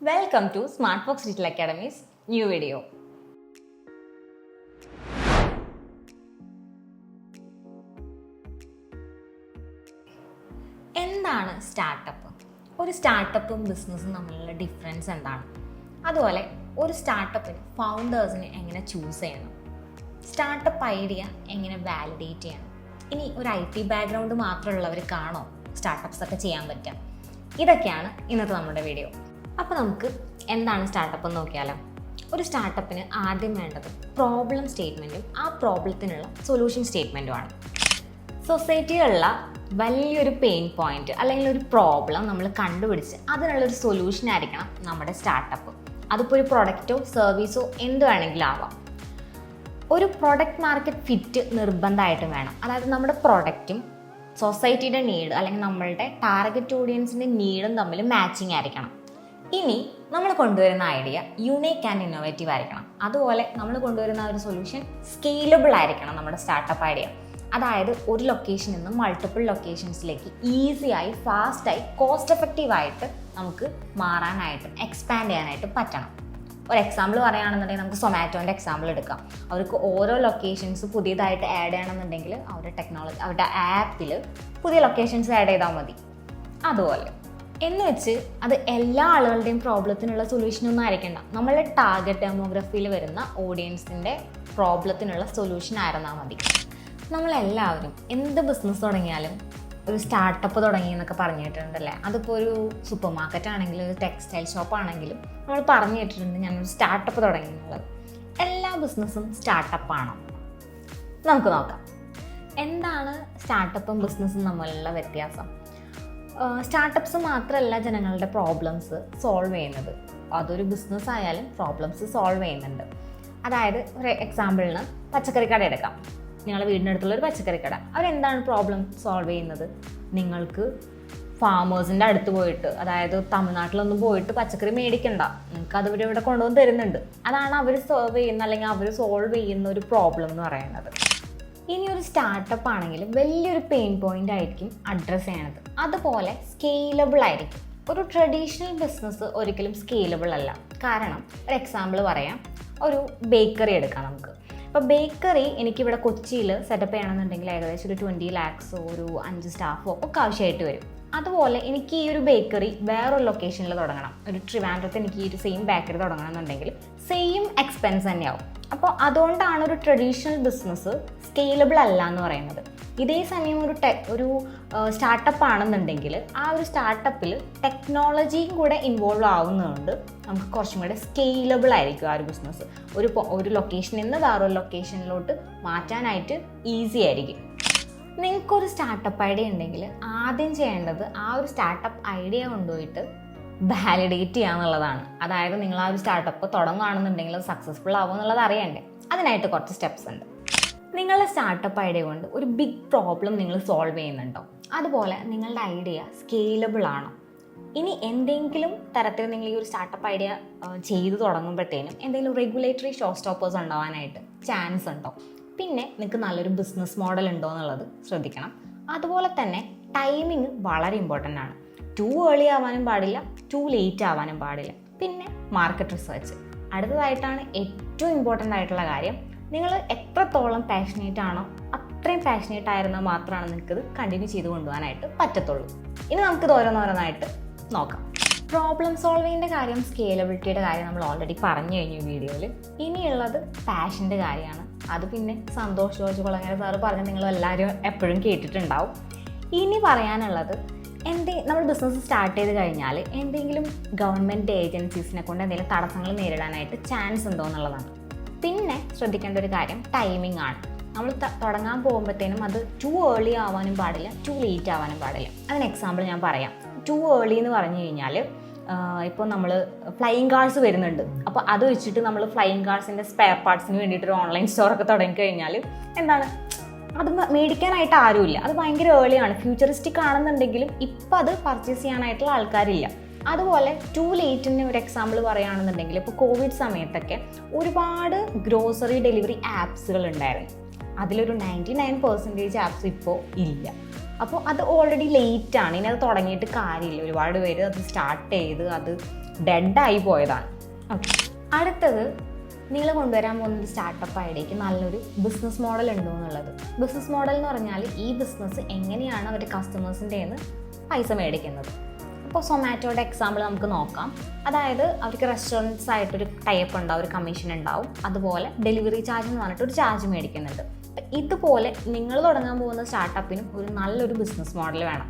Welcome to Smart Fox Digital Academy's new video. എന്താണ് startup? ഒരു സ്റ്റാർട്ടപ്പും ബിസിനസ്സും തമ്മിലുള്ള ഡിഫറൻസ് എന്താണ്? അതുപോലെ ഒരു സ്റ്റാർട്ടപ്പിന് ഫൗണ്ടേഴ്സിനെ എങ്ങനെ ചൂസ് ചെയ്യണം? സ്റ്റാർട്ടപ്പ് ഐഡിയ എങ്ങനെ വാലിഡേറ്റ് ചെയ്യണം? ഇനി ഒരു IT ബാക്ക്ഗ്രൗണ്ട് മാത്രമുള്ളവർക്കാണോ സ്റ്റാർട്ടപ്പ്സ് ഒക്കെ ചെയ്യാൻ പറ്റുക? ഇതൊക്കെയാണ് ഇന്നത്തെ നമ്മുടെ വീഡിയോ. അപ്പോൾ നമുക്ക് എന്താണ് സ്റ്റാർട്ടപ്പ് എന്ന് നോക്കിയാലോ. ഒരു സ്റ്റാർട്ടപ്പിന് ആദ്യം വേണ്ടത് പ്രോബ്ലം സ്റ്റേറ്റ്മെൻറ്റും ആ പ്രോബ്ലത്തിനുള്ള സൊല്യൂഷൻ സ്റ്റേറ്റ്മെൻറ്റുമാണ്. സൊസൈറ്റിയിലുള്ള വലിയൊരു പെയിൻ പോയിന്റ് അല്ലെങ്കിൽ ഒരു പ്രോബ്ലം നമ്മൾ കണ്ടുപിടിച്ച് അതിനുള്ളൊരു സൊല്യൂഷൻ ആയിരിക്കണം നമ്മുടെ സ്റ്റാർട്ടപ്പ്. അതിപ്പോൾ ഒരു പ്രൊഡക്റ്റോ സർവീസോ എന്ത് വേണമെങ്കിലും ആവാം. ഒരു പ്രൊഡക്റ്റ് മാർക്കറ്റ് ഫിറ്റ് നിർബന്ധമായിട്ടും വേണം. അതായത് നമ്മുടെ പ്രൊഡക്റ്റും സൊസൈറ്റിയുടെ നീഡ് അല്ലെങ്കിൽ നമ്മളുടെ ടാർഗറ്റ് ഓഡിയൻസിൻ്റെ നീഡും തമ്മിൽ മാച്ചിങ് ആയിരിക്കണം. ഇനി നമ്മൾ കൊണ്ടുവരുന്ന ഐഡിയ യൂണീക്ക് ആൻഡ് ഇന്നോവേറ്റീവ് ആയിരിക്കണം. അതുപോലെ നമ്മൾ കൊണ്ടുവരുന്ന ഒരു സൊല്യൂഷൻ സ്കെയിലബിൾ ആയിരിക്കണം നമ്മുടെ സ്റ്റാർട്ടപ്പ് ഐഡിയ. അതായത് ഒരു ലൊക്കേഷനിൽ നിന്ന് മൾട്ടിപ്പിൾ ലൊക്കേഷൻസിലേക്ക് ഈസിയായി ഫാസ്റ്റായി കോസ്റ്റ് എഫക്റ്റീവായിട്ട് നമുക്ക് മാറാനായിട്ട് എക്സ്പാൻഡ് ചെയ്യാനായിട്ട് പറ്റണം. ഒരു എക്സാമ്പിൾ പറയുകയാണെന്നുണ്ടെങ്കിൽ നമുക്ക് സൊമാറ്റോൻ്റെ എക്സാമ്പിൾ എടുക്കാം. അവർക്ക് ഓരോ ലൊക്കേഷൻസ് പുതിയതായിട്ട് ആഡ് ചെയ്യണമെന്നുണ്ടെങ്കിൽ അവരുടെ ആപ്പിൽ പുതിയ ലൊക്കേഷൻസ് ആഡ് ചെയ്താൽ മതി. അതുപോലെ എന്ന് വെച്ച് അത് എല്ലാ ആളുകളുടെയും പ്രോബ്ലത്തിനുള്ള സൊല്യൂഷനൊന്നും ആയിരിക്കണ്ട. നമ്മളുടെ ടാർഗറ്റ് ഡെമോഗ്രഫിയിൽ വരുന്ന ഓഡിയൻസിൻ്റെ പ്രോബ്ലത്തിനുള്ള സൊല്യൂഷൻ ആയിരുന്നാൽ മതി. നമ്മളെല്ലാവരും എന്ത് ബിസിനസ് തുടങ്ങിയാലും ഒരു സ്റ്റാർട്ടപ്പ് തുടങ്ങി എന്നൊക്കെ പറഞ്ഞു കേട്ടിട്ടുണ്ടല്ലേ. അതിപ്പോൾ ഒരു സൂപ്പർ മാർക്കറ്റ് ആണെങ്കിലും ഒരു ടെക്സ്റ്റൈൽ ഷോപ്പ് ആണെങ്കിലും നമ്മൾ പറഞ്ഞു കേട്ടിട്ടുണ്ട് ഞാനൊരു സ്റ്റാർട്ടപ്പ് തുടങ്ങി എന്നുള്ളത്. എല്ലാ ബിസിനസ്സും സ്റ്റാർട്ടപ്പാണോ? നമുക്ക് നോക്കാം. എന്താണ് സ്റ്റാർട്ടപ്പും ബിസിനസ്സും തമ്മിലുള്ള വ്യത്യാസം? സ്റ്റാർട്ടപ്പ്സ് മാത്രമല്ല ജനങ്ങളുടെ പ്രോബ്ലംസ് സോൾവ് ചെയ്യുന്നത്. അതൊരു ബിസിനസ് ആയാലും പ്രോബ്ലംസ് സോൾവ് ചെയ്യുന്നുണ്ട്. അതായത് ഒരു എക്സാമ്പിളിന് പച്ചക്കറി കട എടുക്കാം. നിങ്ങളുടെ വീടിനടുത്തുള്ളൊരു പച്ചക്കറി കട, അവരെന്താണ് പ്രോബ്ലം സോൾവ് ചെയ്യുന്നത്? നിങ്ങൾക്ക് ഫാമേഴ്സിൻ്റെ അടുത്ത് പോയിട്ട്, അതായത് തമിഴ്നാട്ടിലൊന്നും പോയിട്ട് പച്ചക്കറി മേടിക്കണ്ട, നിങ്ങൾക്ക് അത് ഇവിടെ കൊണ്ടുവന്ന് തരുന്നുണ്ട്. അതാണ് അവർ സോൾവ് ചെയ്യുന്ന അല്ലെങ്കിൽ അവർ സോൾവ് ചെയ്യുന്ന ഒരു പ്രോബ്ലം എന്ന് പറയുന്നത്. ഇനി ഒരു സ്റ്റാർട്ടപ്പ് ആണെങ്കിൽ വലിയൊരു പെയിൻ പോയിന്റ് ആയിരിക്കും അഡ്രസ്സ് ചെയ്യണത്. അതുപോലെ സ്കെയിലബിൾ ആയിരിക്കും. ഒരു ട്രഡീഷണൽ ബിസിനസ് ഒരിക്കലും സ്കെയിലബിൾ അല്ല. കാരണം ഒരു എക്സാമ്പിൾ പറയാം, ഒരു ബേക്കറി എടുക്കാം നമുക്ക്. ഇപ്പോൾ ബേക്കറി എനിക്കിവിടെ കൊച്ചിയിൽ സെറ്റപ്പ് ചെയ്യണമെന്നുണ്ടെങ്കിൽ ഏകദേശം ഒരു 20 lakhs ഒരു 5 സ്റ്റാഫോ ഒക്കെ ആവശ്യമായിട്ട് വരും. അതുപോലെ എനിക്ക് ഈ ഒരു ബേക്കറി വേറൊരു ലൊക്കേഷനിൽ തുടങ്ങണം. ഒരു ട്രിവാൻഡ്രത്ത് എനിക്ക് ഈ ഒരു സെയിം ബേക്കറി തുടങ്ങണം എന്നുണ്ടെങ്കിൽ സെയിം എക്സ്പെൻസ് തന്നെയാവും. അപ്പോൾ അതുകൊണ്ടാണ് ഒരു ട്രഡീഷണൽ ബിസിനസ് സ്കെയിലബിൾ അല്ല എന്ന് പറയുന്നത്. ഇതേ സമയം ഒരു സ്റ്റാർട്ടപ്പ് ആണെന്നുണ്ടെങ്കിൽ ആ ഒരു സ്റ്റാർട്ടപ്പിൽ ടെക്നോളജിയും കൂടെ ഇൻവോൾവ് ആവുന്നതുകൊണ്ട് നമുക്ക് കുറച്ചും കൂടെ സ്കെയിലബിൾ ആയിരിക്കും ആ ഒരു ബിസിനസ്. ഒരു ലൊക്കേഷനിൽ നിന്ന് വേറൊരു ലൊക്കേഷനിലോട്ട് മാറ്റാനായിട്ട് ഈസി ആയിരിക്കും. നിങ്ങൾക്കൊരു സ്റ്റാർട്ടപ്പ് ഐഡിയ ഉണ്ടെങ്കിൽ ആദ്യം ചെയ്യേണ്ടത് ആ ഒരു സ്റ്റാർട്ടപ്പ് ഐഡിയ കൊണ്ടുപോയിട്ട് വാലിഡേറ്റ് ചെയ്യുക എന്നുള്ളതാണ്. അതായത് നിങ്ങൾ ആ ഒരു സ്റ്റാർട്ടപ്പ് തുടങ്ങുകയാണെന്നുണ്ടെങ്കിൽ അത് സക്സസ്ഫുൾ ആവുക എന്നുള്ളത് അറിയണ്ടേ. അതിനായിട്ട് കുറച്ച് സ്റ്റെപ്സ് ഉണ്ട്. നിങ്ങളുടെ സ്റ്റാർട്ടപ്പ് ഐഡിയ കൊണ്ട് ഒരു ബിഗ് പ്രോബ്ലം നിങ്ങൾ സോൾവ് ചെയ്യുന്നുണ്ടോ? അതുപോലെ നിങ്ങളുടെ ഐഡിയ സ്കെയിലബിൾ ആണോ? ഇനി എന്തെങ്കിലും തരത്തിൽ നിങ്ങൾ ഈ ഒരു സ്റ്റാർട്ടപ്പ് ഐഡിയ ചെയ്തു തുടങ്ങുമ്പോഴത്തേനും എന്തെങ്കിലും റെഗുലേറ്ററി ഷോ സ്റ്റോപ്പേഴ്സ് ഉണ്ടാവാനായിട്ട് ചാൻസ് ഉണ്ടോ? പിന്നെ നിങ്ങൾക്ക് നല്ലൊരു ബിസിനസ് മോഡൽ ഉണ്ടോ എന്നുള്ളത് ശ്രദ്ധിക്കണം. അതുപോലെ തന്നെ ടൈമിങ് വളരെ ഇമ്പോർട്ടൻ്റ് ആണ്. ടു ഏർലി ആവാനും പാടില്ല, ടു ലേറ്റ് ആവാനും പാടില്ല. പിന്നെ മാർക്കറ്റ് റിസർച്ച്. അടുത്തതായിട്ടാണ് ഏറ്റവും ഇമ്പോർട്ടൻ്റ് ആയിട്ടുള്ള കാര്യം, നിങ്ങൾ എത്രത്തോളം പാഷനേറ്റ് ആണോ അത്രയും പാഷനേറ്റ് ആയിരുന്നാൽ മാത്രമാണ് നിങ്ങൾക്കിത് കണ്ടിന്യൂ ചെയ്ത് കൊണ്ടുപോകാനായിട്ട് പറ്റത്തുള്ളൂ. ഇനി നമുക്കിത് ഓരോന്നോരോന്നായിട്ട് നോക്കാം. പ്രോബ്ലം സോൾവിങ്ങിൻ്റെ കാര്യം, സ്കെയിലബിലിറ്റിയുടെ കാര്യം നമ്മൾ ഓൾറെഡി പറഞ്ഞു കഴിഞ്ഞു ഈ വീഡിയോയിൽ. ഇനിയുള്ളത് പാഷൻ്റെ കാര്യമാണ്. അത് പിന്നെ സന്തോഷ് ജോർജ് കുളങ്ങര സാറ് പറഞ്ഞ് നിങ്ങൾ എല്ലാവരും എപ്പോഴും കേട്ടിട്ടുണ്ടാവും. ഇനി പറയാനുള്ളത് നമ്മൾ ബിസിനസ് സ്റ്റാർട്ട് ചെയ്ത് കഴിഞ്ഞാൽ എന്തെങ്കിലും ഗവൺമെൻറ് ഏജൻസീസിനെ കൊണ്ട് എന്തെങ്കിലും തടസ്സങ്ങൾ നേരിടാനായിട്ട് ചാൻസ് ഉണ്ടോ എന്നുള്ളതാണ്. പിന്നെ ശ്രദ്ധിക്കേണ്ട ഒരു കാര്യം ടൈമിംഗ് ആണ്. നമ്മൾ തുടങ്ങാൻ പോകുമ്പോഴത്തേനും അത് ടു ഏർലി ആവാനും പാടില്ല, ടു ലേറ്റ് ആവാനും പാടില്ല. അതിന് എക്സാമ്പിൾ ഞാൻ പറയാം. ടു ഏർലി എന്ന് പറഞ്ഞു കഴിഞ്ഞാൽ ഇപ്പോൾ നമ്മൾ ഫ്ലൈയിങ് കാർസ് വരുന്നുണ്ട്. അപ്പോൾ അത് വെച്ചിട്ട് നമ്മൾ ഫ്ലൈയിങ് കാർസിൻ്റെ സ്പെയർ പാർട്സിന് വേണ്ടിയിട്ടൊരു ഓൺലൈൻ സ്റ്റോറൊക്കെ തുടങ്ങിക്കഴിഞ്ഞാൽ എന്താണ്, അത് മേടിക്കാനായിട്ട് ആരുമില്ല. അത് ഭയങ്കര ഏർലിയാണ്. ഫ്യൂച്ചറിസ്റ്റിക് ആണെന്നുണ്ടെങ്കിലും ഇപ്പം അത് പർച്ചേസ് ചെയ്യാനായിട്ടുള്ള ആൾക്കാരില്ല. അതുപോലെ ടു ലേറ്റിന് ഒരു എക്സാമ്പിൾ പറയുകയാണെന്നുണ്ടെങ്കിൽ ഇപ്പോൾ കോവിഡ് സമയത്തൊക്കെ ഒരുപാട് ഗ്രോസറി ഡെലിവറി ആപ്സുകൾ ഉണ്ടായിരുന്നു. അതിലൊരു 99% ആപ്സ് ഇപ്പോൾ ഇല്ല. അപ്പോൾ അത് ഓൾറെഡി ലേറ്റാണ്. ഇനി അത് തുടങ്ങിയിട്ട് കാര്യമില്ല. ഒരുപാട് പേര് അത് സ്റ്റാർട്ട് ചെയ്ത് അത് ഡെഡായി പോയതാണ്. ഓക്കെ, അടുത്തത് നിങ്ങൾ കൊണ്ടുവരാൻ പോകുന്ന ഒരു സ്റ്റാർട്ടപ്പ് ഐഡിയയ്ക്ക് നല്ലൊരു ബിസിനസ് മോഡൽ ഉണ്ടോ എന്നുള്ളത്. ബിസിനസ് മോഡൽ എന്ന് പറഞ്ഞാൽ ഈ ബിസിനസ് എങ്ങനെയാണ് അവർ കസ്റ്റമേഴ്സിൻ്റെ നിന്ന് പൈസ മേടിക്കുന്നത്. ഇപ്പോൾ സൊമാറ്റോയുടെ എക്സാമ്പിൾ നമുക്ക് നോക്കാം. അതായത് അവർക്ക് റെസ്റ്റോറൻറ്റ്സ് ആയിട്ടൊരു ടൈപ്പ് ഉണ്ടാവും, ഒരു കമ്മീഷൻ ഉണ്ടാവും, അതുപോലെ ഡെലിവറി ചാർജ് എന്ന് പറഞ്ഞിട്ട് ഒരു ചാർജ് മേടിക്കുന്നുണ്ട്. ഇതുപോലെ നിങ്ങൾ തുടങ്ങാൻ പോകുന്ന സ്റ്റാർട്ടപ്പിനും ഒരു നല്ലൊരു ബിസിനസ് മോഡൽ വേണം.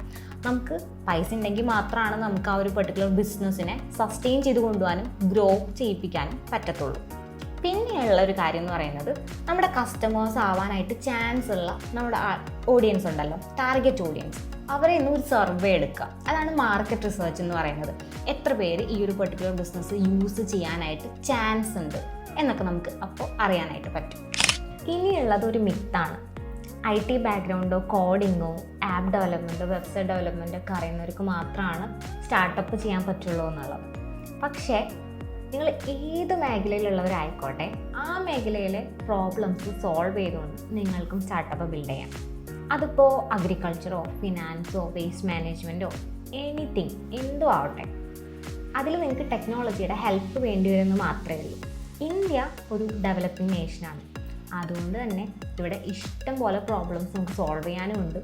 നമുക്ക് പൈസ ഉണ്ടെങ്കിൽ മാത്രമാണ് നമുക്ക് ആ ഒരു പെർട്ടിക്കുലർ ബിസിനസ്സിനെ സസ്റ്റെയിൻ ചെയ്ത് കൊണ്ടുപോകാനും ഗ്രോ ചെയ്യിപ്പിക്കാനും പറ്റത്തുള്ളൂ. പിന്നെയുള്ള ഒരു കാര്യം എന്ന് പറയുന്നത് നമ്മുടെ കസ്റ്റമേഴ്സ് ആവാനായിട്ട് ചാൻസ് ഉള്ള നമ്മുടെ ഓഡിയൻസ് ഉണ്ടല്ലോ, ടാർഗറ്റ് ഓഡിയൻസ്, അവരെ ഇന്ന് ഒരു സർവേ എടുക്കുക. അതാണ് മാർക്കറ്റ് റിസർച്ച് എന്ന് പറയുന്നത്. എത്ര പേര് ഈ ഒരു പെർട്ടിക്കുലർ ബിസിനസ് യൂസ് ചെയ്യാനായിട്ട് ചാൻസ് ഉണ്ട് എന്നൊക്കെ നമുക്ക് അപ്പോൾ അറിയാനായിട്ട് പറ്റും. ഇനിയുള്ളത് ഒരു മിത്താണ്. IT ബാക്ക്ഗ്രൗണ്ടോ കോഡിങ്ങോ ആപ്പ് ഡെവലപ്മെൻറ്റോ വെബ്സൈറ്റ് ഡെവലപ്മെൻറ്റോ ഒക്കെ അറിയുന്നവർക്ക് മാത്രമാണ് സ്റ്റാർട്ടപ്പ് ചെയ്യാൻ പറ്റുള്ളൂ എന്നുള്ളത്. പക്ഷേ നിങ്ങൾ ഏത് മേഖലയിലുള്ളവരായിക്കോട്ടെ, ആ മേഖലയിലെ പ്രോബ്ലംസ് സോൾവ് ചെയ്തുകൊണ്ട് നിങ്ങൾക്കും സ്റ്റാർട്ടപ്പ് ബിൽഡ് ചെയ്യാം. അതിപ്പോൾ അഗ്രികൾച്ചറോ ഫിനാൻസോ വേസ്റ്റ് മാനേജ്മെൻറ്റോ എനിത്തിങ് എന്തും ആവട്ടെ, അതിൽ നിങ്ങൾക്ക് ടെക്നോളജിയുടെ ഹെൽപ്പ് വേണ്ടി വരുമെന്ന് മാത്രമേ ഉള്ളൂ. ഇന്ത്യ ഒരു ഡെവലപ്പിംഗ് നേഷനാണ്. അതുകൊണ്ട് തന്നെ ഇവിടെ ഇഷ്ടം പോലെ പ്രോബ്ലംസ് നമുക്ക് സോൾവ് ചെയ്യാനും ഉണ്ട്.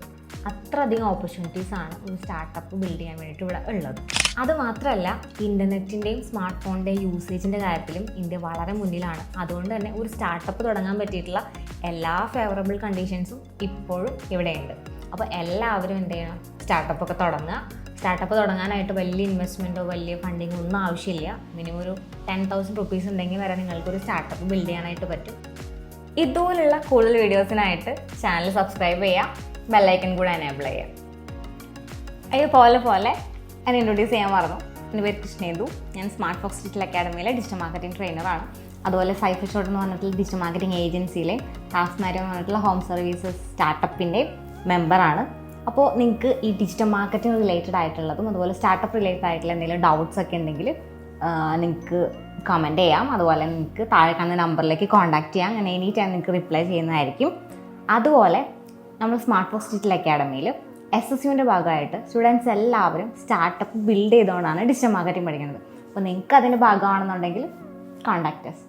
അത്രയധികം ഓപ്പർച്യൂണിറ്റീസാണ് ഒരു സ്റ്റാർട്ടപ്പ് ബിൽഡ് ചെയ്യാൻ വേണ്ടിയിട്ട് ഇവിടെ ഉള്ളത്. അതുമാത്രമല്ല, ഇൻ്റർനെറ്റിൻ്റെയും സ്മാർട്ട് ഫോണിൻ്റെയും യൂസേജിൻ്റെ കാര്യത്തിലും ഇന്ത്യ വളരെ മുന്നിലാണ്. അതുകൊണ്ട് തന്നെ ഒരു സ്റ്റാർട്ടപ്പ് തുടങ്ങാൻ പറ്റിയിട്ടുള്ള എല്ലാ ഫേവറബിൾ കണ്ടീഷൻസും ഇപ്പോഴും ഇവിടെയുണ്ട്. അപ്പോൾ എല്ലാവരും എന്ത് ചെയ്യണം, സ്റ്റാർട്ടപ്പൊക്കെ തുടങ്ങുക. സ്റ്റാർട്ടപ്പ് തുടങ്ങാനായിട്ട് വലിയ ഇൻവെസ്റ്റ്മെൻറ്റോ വലിയ ഫണ്ടിങ്ങോ ഒന്നും ആവശ്യമില്ല. മിനിമം ഒരു 10,000 റുപ്പീസ് ഉണ്ടെങ്കിൽ വരെ നിങ്ങൾക്കൊരു സ്റ്റാർട്ടപ്പ് ബിൽഡ് ചെയ്യാനായിട്ട് പറ്റും. ഇതുപോലുള്ള കൂടുതൽ വീഡിയോസിനായിട്ട് ചാനൽ സബ്സ്ക്രൈബ് ചെയ്യുക, ബെല്ലൈക്കൺ കൂടെ എനേബിൾ ചെയ്യുക. അതുപോലെ ഞാൻ ഇൻട്രൊഡ്യൂസ് ചെയ്യാൻ മറന്നു. എൻ്റെ പേര് കൃഷ്ണേന്ദു. ഞാൻ സ്മാർട്ട് ഫോക്സ് ഡിജിറ്റൽ അക്കാഡമിയിലെ ഡിജിറ്റൽ മാർക്കറ്റിംഗ് ട്രെയിനറാണ്. അതുപോലെ സൈഫർ ഷോട്ട് എന്ന് പറഞ്ഞിട്ടുള്ള ഡിജിറ്റൽ മാർക്കറ്റിംഗ് ഏജൻസിയിലെ ടാസ്ക്മാരോ എന്ന് പറഞ്ഞിട്ടുള്ള ഹോം സർവീസസ് സ്റ്റാർട്ടപ്പിൻ്റെ മെമ്പറാണ്. അപ്പോൾ നിങ്ങൾക്ക് ഈ ഡിജിറ്റൽ മാർക്കറ്റിംഗ് റിലേറ്റഡ് ആയിട്ടുള്ളതും അതുപോലെ സ്റ്റാർട്ടപ്പ് റിലേറ്റഡ് ആയിട്ടുള്ള എന്തെങ്കിലും ഡൗട്ട്സ് ഒക്കെ ഉണ്ടെങ്കിൽ നിങ്ങൾക്ക് കമൻറ്റ് ചെയ്യാം. അതുപോലെ നിങ്ങൾക്ക് താഴെ കാണുന്ന നമ്പറിലേക്ക് കോൺടാക്റ്റ് ചെയ്യാം. ഞാൻ എനി ടൈം നിങ്ങൾക്ക് റിപ്ലൈ ചെയ്യുന്നതായിരിക്കും. അതുപോലെ നമ്മൾ സ്മാർട്ട് ഫോക്സ് ഡിജിറ്റൽ അക്കാഡമിയിൽ SSUവിൻ്റെ ഭാഗമായിട്ട് സ്റ്റുഡൻസ് എല്ലാവരും സ്റ്റാർട്ടപ്പ് ബിൽഡ് ചെയ്തുകൊണ്ടാണ് ഡിജിറ്റൽ മാർക്കറ്റിംഗ് പഠിക്കുന്നത്. അപ്പോൾ നിങ്ങൾക്ക് അതിൻ്റെ ഭാഗമാണെന്നുണ്ടെങ്കിൽ കോൺടാക്റ്റ് us.